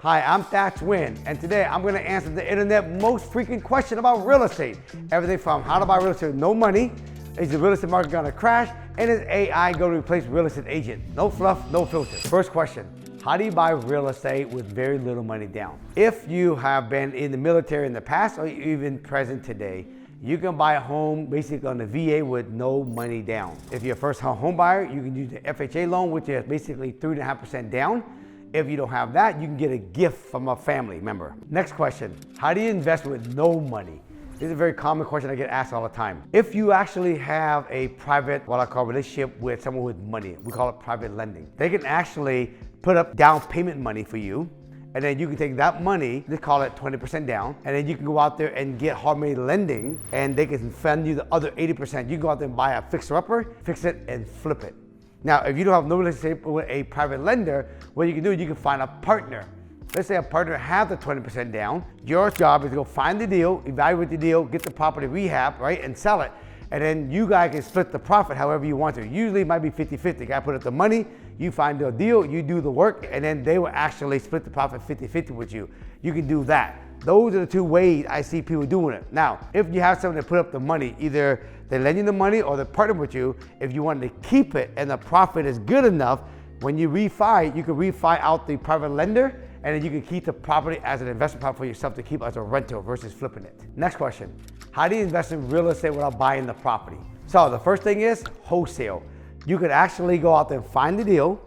Hi, I'm Thach Nguyen, and today I'm going to answer the internet most frequent question about real estate. Everything from how to buy real estate with no money, is the real estate market going to crash, and is AI going to replace real estate agent? No fluff, no filters. First question, how do you buy real estate with very little money down? If you have been in the military in the past or even present today, you can buy a home basically on the VA with no money down. If you're a first home buyer, you can use the FHA loan, which is basically 3.5% down. If you don't have that, you can get a gift from a family member. Next question, how do you invest with no money? This is a very common question I get asked all the time. If you actually have a private, what I call relationship with someone with money, we call it private lending. They can actually put up down payment money for you, and then you can take that money, they call it 20% down, and then you can go out there and get hard money lending, and they can fund you the other 80%. You can go out there and buy a fixer-upper, fix it, and flip it. Now, if you don't have no relationship with a private lender, what you can do is you can find a partner. Let's say a partner has the 20% down. Your job is to go find the deal, evaluate the deal, get the property rehab, right, and sell it. And then you guys can split the profit however you want to. Usually it might be 50-50. The guy put up the money, you find the deal, you do the work, and then they will actually split the profit 50-50 with you. You can do that. Those are the two ways I see people doing it. Now, if you have someone that put up the money, either they lend you the money or they partner with you, if you want to keep it and the profit is good enough, when you refi, you can refi out the private lender, and then you can keep the property as an investment property for yourself to keep as a rental versus flipping it. Next question, how do you invest in real estate without buying the property? So the first thing is wholesale. You could actually go out there and find the deal,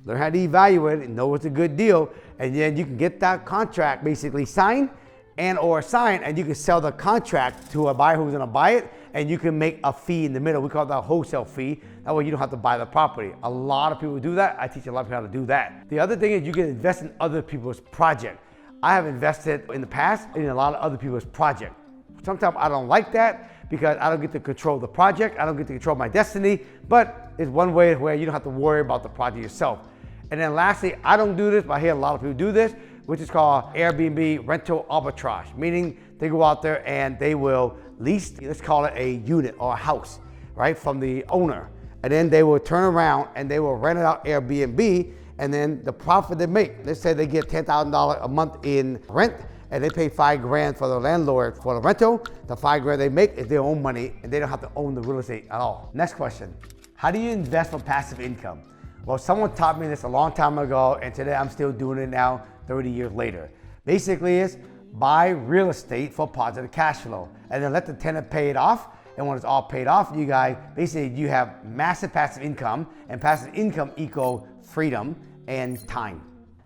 learn how to evaluate it and know it's a good deal, and then you can get that contract basically signed and you can sell the contract to a buyer who's gonna buy it, and you can make a fee in the middle. We call that a wholesale fee. That way you don't have to buy the property. A lot of people do that. I teach a lot of people how to do that. The other thing is you can invest in other people's project. I have invested in the past in a lot of other people's project. Sometimes I don't like that because I don't get to control the project. I don't get to control my destiny, but it's one way where you don't have to worry about the project yourself. And then lastly, I don't do this, but I hear a lot of people do this, which is called Airbnb rental arbitrage, meaning they go out there and they will lease, let's call it a unit or a house, right, from the owner. And then they will turn around and they will rent it out Airbnb, and then the profit they make, let's say they get $10,000 a month in rent, and they pay $5,000 for the landlord for the rental. The $5,000 they make is their own money, and they don't have to own the real estate at all. Next question, how do you invest for passive income? Well, someone taught me this a long time ago, and today I'm still doing it now, 30 years later. Basically is buy real estate for positive cash flow, and then let the tenant pay it off. And when it's all paid off, you guys, basically you have massive passive income, and passive income equals freedom and time.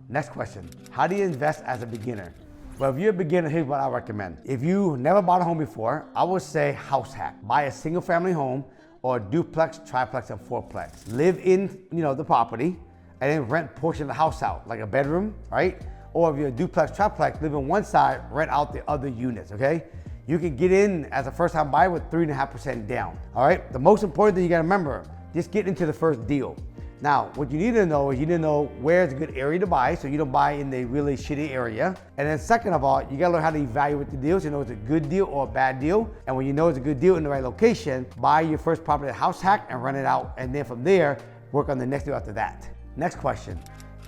Next question, how do you invest as a beginner? Well, if you're a beginner, here's what I recommend. If you never bought a home before, I would say house hack. Buy a single family home or duplex, triplex, and fourplex. Live in, the property, and then rent portion of the house out, like a bedroom, right? Or if you're a duplex, triplex, live on one side, rent out the other units, okay? You can get in as a first-time buyer with 3.5% down, all right? The most important thing you gotta remember, just get into the first deal. Now, what you need to know is you need to know where's a good area to buy, so you don't buy in the really shitty area. And then second of all, you gotta learn how to evaluate the deals, you know it's a good deal or a bad deal. And when you know it's a good deal in the right location, buy your first property at house hack and rent it out. And then from there, work on the next deal after that. Next question,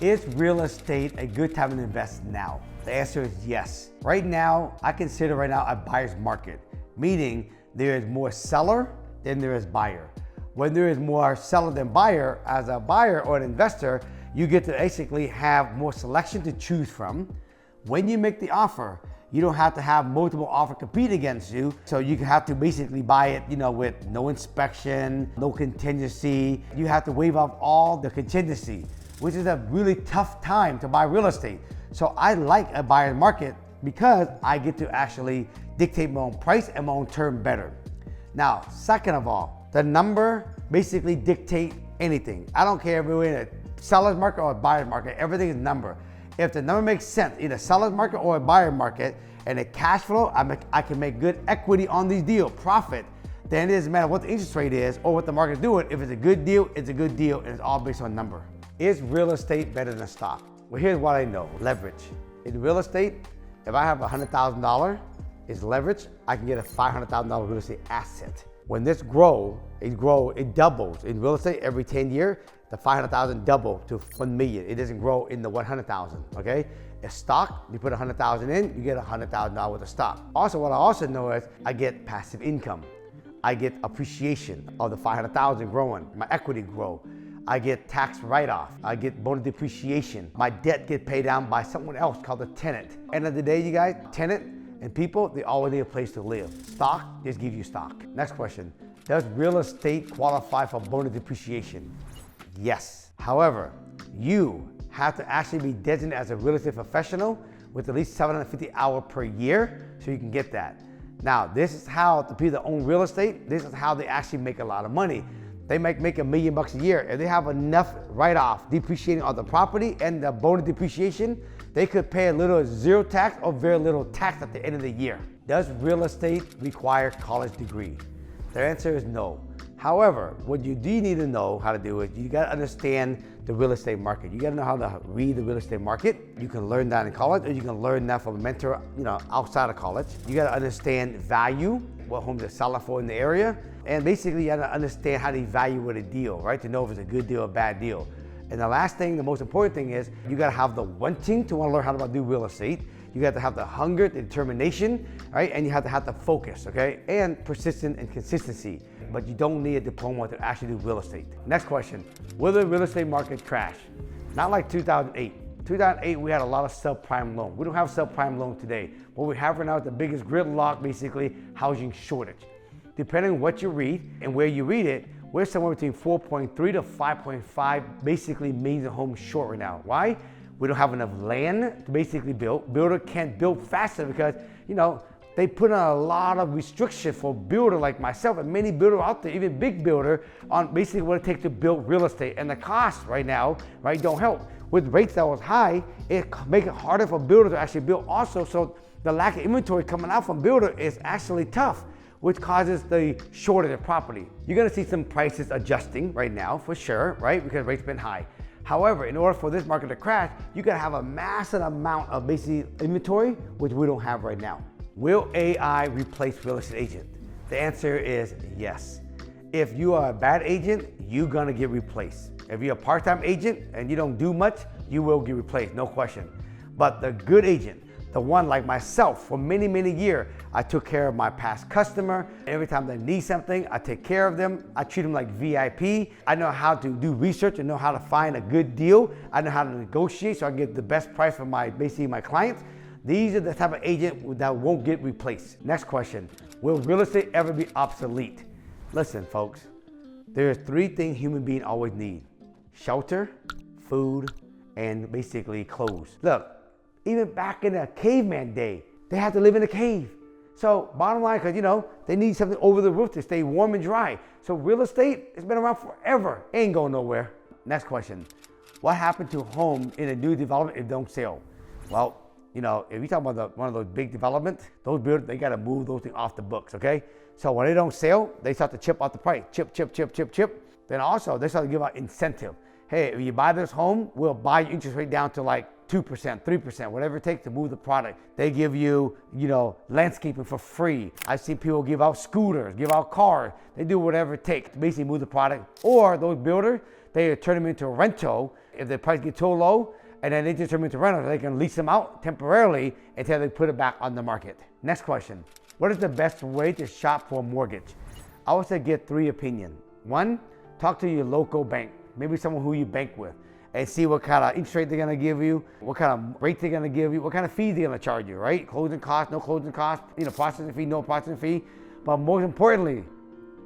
is real estate a good time to invest now? The answer is yes. Right now, I consider right now a buyer's market, meaning there is more seller than there is buyer. When there is more seller than buyer, as a buyer or an investor, you get to basically have more selection to choose from. When you make the offer, you don't have to have multiple offers compete against you. So you have to basically buy it, with no inspection, no contingency. You have to waive off all the contingency, which is a really tough time to buy real estate. So I like a buyer's market because I get to actually dictate my own price and my own term better. Now, second of all, the number basically dictate anything. I don't care if we're in a seller's market or a buyer's market, everything is number. If the number makes sense, either seller's market or a buyer market, and the cash flow, I can make good equity on these deals, profit, then it doesn't matter what the interest rate is or what the market's doing. If it's a good deal, it's a good deal, and it's all based on number. Is real estate better than stock? Well, here's what I know, leverage. In real estate, if I have $100,000, it's leverage, I can get a $500,000 real estate asset. When this it doubles. In real estate, every 10 years, the 500,000 double to 1 million. It doesn't grow in the 100,000, okay? A stock, you put 100,000 in, you get $100,000 worth of stock. Also, what I also know is I get passive income. I get appreciation of the 500,000 growing, my equity grow. I get tax write-off. I get bonus depreciation. My debt get paid down by someone else called a tenant. End of the day, you guys, tenant and people, they always need a place to live. Stock, just give you stock. Next question, does real estate qualify for bonus depreciation? Yes. However, you have to actually be designated as a real estate professional with at least 750 hours per year so you can get that. Now, this is how the people that own real estate, this is how they actually make a lot of money. They might make $1 million a year. If they have enough write-off depreciating on the property and the bonus depreciation, they could pay a little zero tax or very little tax at the end of the year. Does real estate require college degree? The answer is no. However, what you do need to know how to do it, you gotta understand the real estate market. You gotta know how to read the real estate market. You can learn that in college, or you can learn that from a mentor, outside of college. You gotta understand value, what homes are selling for in the area. And basically, you gotta understand how to evaluate a deal, right? To know if it's a good deal or a bad deal. And the last thing, the most important thing is, you gotta have the wanting to wanna learn how to do real estate. You got to have the hunger, the determination, right? And you have to have the focus, okay? And persistence and consistency. But you don't need a diploma to actually do real estate. Next question, will the real estate market crash? Not like 2008. 2008, we had a lot of subprime loan. We don't have subprime loan today. What we have right now is the biggest gridlock, basically, housing shortage. Depending on what you read and where you read it, we're somewhere between 4.3 to 5.5 basically million homes short right now. Why? We don't have enough land to basically build. Builder can't build faster because, they put on a lot of restriction for builder like myself and many builders out there, even big builder, on basically what it takes to build real estate. And the costs right now, right, don't help. With rates that was high, it makes it harder for builders to actually build also. So the lack of inventory coming out from builder is actually tough, which causes the shortage of property. You're gonna see some prices adjusting right now for sure, right? Because rates been high. However, in order for this market to crash, you gotta have a massive amount of basically inventory, which we don't have right now. Will AI replace real estate agent? The answer is yes. If you are a bad agent, you're gonna get replaced. If you're a part-time agent and you don't do much, you will get replaced, no question. But the good agent, the one like myself, for many, many years, I took care of my past customer. Every time they need something, I take care of them. I treat them like VIP. I know how to do research and know how to find a good deal. I know how to negotiate so I can get the best price for my clients. These are the type of agent that won't get replaced. Next question, will real estate ever be obsolete? Listen, folks, there's 3 things human beings always need: shelter, food, and basically clothes. Look, even back in the caveman day, they had to live in a cave. So bottom line, because they need something over the roof to stay warm and dry. So real estate, it's been around forever, ain't going nowhere. Next question, what happened to home in a new development if they don't sell? Well, if you talk about one of those big developments, those builders, they gotta move those things off the books, okay? So when they don't sell, they start to chip out the price, chip. Then also, they start to give out incentive. Hey, if you buy this home, we'll buy your interest rate down to like 2%, 3%, whatever it takes to move the product. They give you, landscaping for free. I've seen people give out scooters, give out cars. They do whatever it takes to basically move the product. Or those builders, they turn them into a rental. If the price gets too low, and then they just turn them into rentals, they can lease them out temporarily until they put it back on the market. Next question, what is the best way to shop for a mortgage? I would say get 3 opinions. 1, talk to your local bank, maybe someone who you bank with, and see what kind of interest rate they're gonna give you, what kind of rate they're gonna give you, what kind of fees they're gonna charge you, right? Closing costs, no closing costs, processing fee, no processing fee. But most importantly,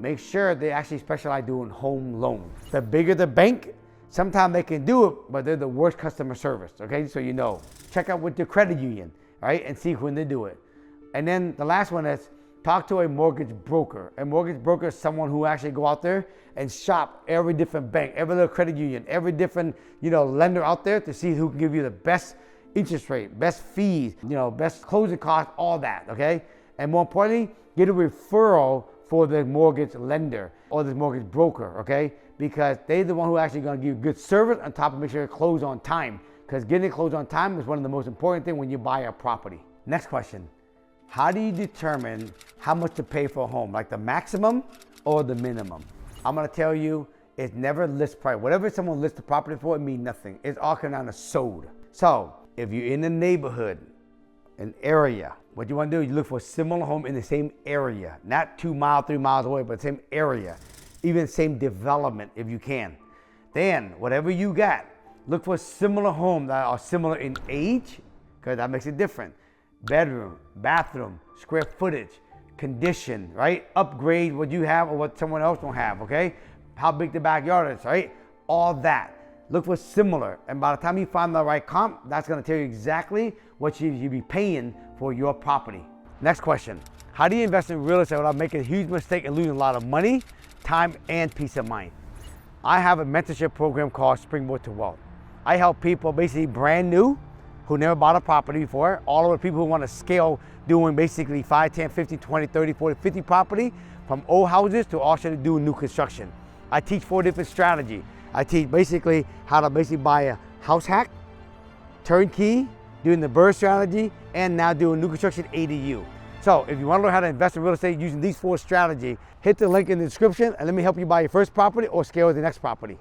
make sure they actually specialize doing home loans. The bigger the bank, sometimes they can do it, but they're the worst customer service, okay? So check out with your credit union, right? And see when they do it. And then the last one is talk to a mortgage broker. A mortgage broker is someone who actually go out there and shop every different bank, every little credit union, every different, lender out there to see who can give you the best interest rate, best fees, best closing costs, all that, okay? And more importantly, get a referral for the mortgage lender or the mortgage broker, okay? Because they're the one who actually gonna give you good service on top of make sure it close on time. Because getting it closed on time is one of the most important things when you buy a property. Next question, how do you determine how much to pay for a home? Like the maximum or the minimum? I'm gonna tell you, It's never list price. Whatever someone lists the property for, it means nothing. It's all coming down to sold. So if you're in a neighborhood, an area, what you want to do is you look for a similar home in the same area, not 2 miles, 3 miles away, but same area, even same development if you can. Then whatever you got, look for similar homes that are similar in age, because that makes it different. Bedroom, bathroom, square footage, condition, right? Upgrade what you have or what someone else don't have, okay? How big the backyard is, right? All that. Look for similar, and by the time you find the right comp, that's gonna tell you exactly what you be paying for your property. Next question, how do you invest in real estate without making a huge mistake and losing a lot of money, time, and peace of mind? I have a mentorship program called Springboard to Wealth. I help people basically brand new who never bought a property before, all of the people who want to scale doing basically 5, 10, 15, 20, 30, 40, 50 property, from old houses to also doing new construction. I teach 4 different strategies. I teach basically how to basically buy a house hack, turnkey, doing the BRRRR strategy, and now doing new construction ADU. So if you want to learn how to invest in real estate using these 4 strategies, hit the link in the description and let me help you buy your first property or scale the next property.